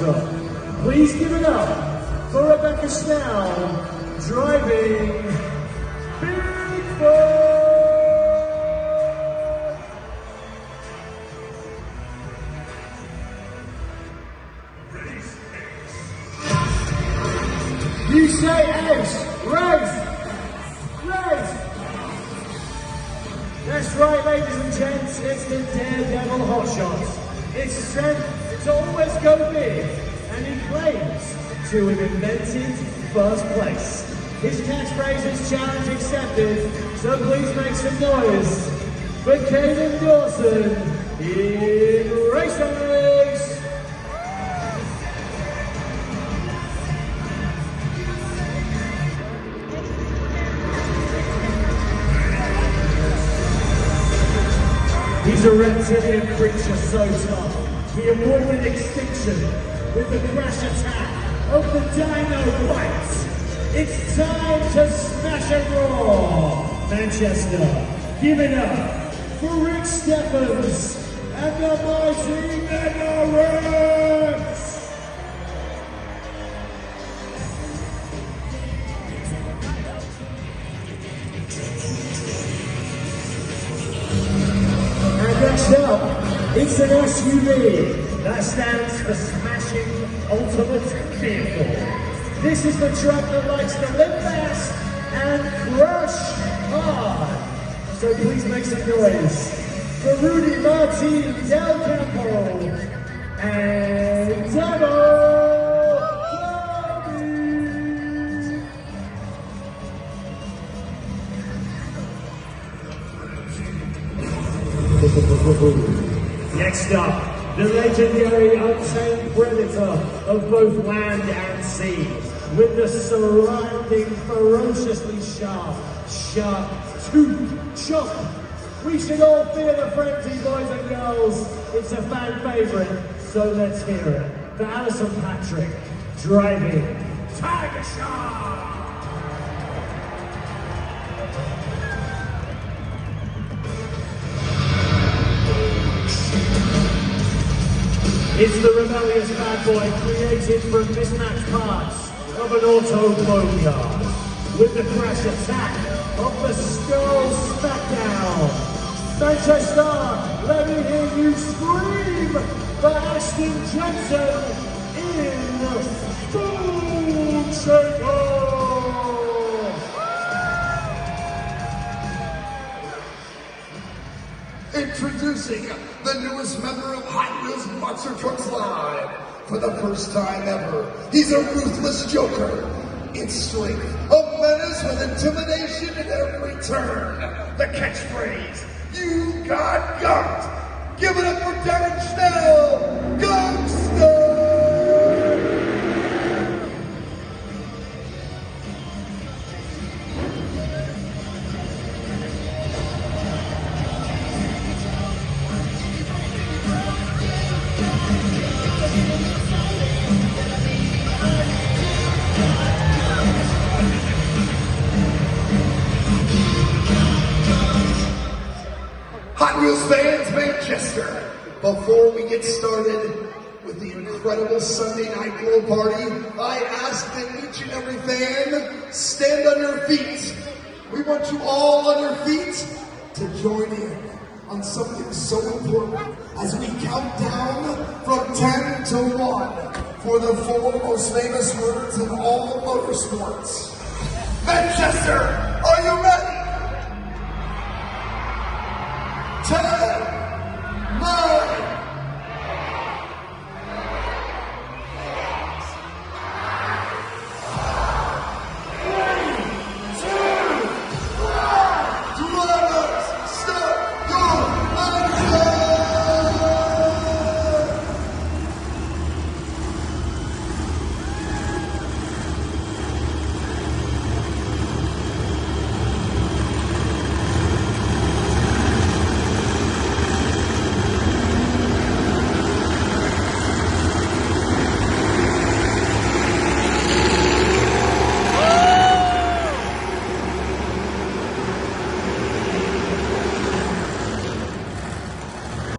top. Please give it up for Rebecca Snell, driving Bigfoot! You say Ace! Race! Race! That's right, ladies and gents, it's the Daredevil Hotshots. Its strength to always go big, and he claims to have invented first place. His catchphrase is challenge accepted, so please make some noise for Caden Dawson in Race Race! He's a reptilian creature so tough, he avoided extinction with the crash attack of the Dino Bites. It's time to smash and roar! Manchester, give it up for Rick Stephens and the mighty Mega Rex! Next up, it's an SUV that stands for Smashing Ultimate Vehicle. This is the truck that likes to live fast and crush hard. So please make some noise for Rudy Martin Del Campo and Demo Next up, the legendary Untamed Predator of both land and sea, with the surrounding ferociously sharp tooth chop. We should all fear the frenzy, boys and girls. It's a fan favorite, so let's hear it. For Alison Patrick, driving Tiger Shark! It's the rebellious bad boy created from mismatched parts of an auto boneyard, with the crash attack of the Skull Smackdown. Manchester, let me hear you scream for Ashton Jensen in Boom Shaker! Introducing the newest member of Hot Wheels Monster Trucks Live. For the first time ever, he's a ruthless joker. It's strength, a menace with intimidation at every turn. The catchphrase, you got gumped. Give it up for Derek Schnell, Gumpster! Hot Wheels fans, Manchester, before we get started with the incredible Sunday Night Glow Party, I ask that each and every fan stand on your feet. We want you all on your feet to join in on something so important as we count down from 10 to 1 for the 4 most famous words in all motorsports. Manchester, are you ready?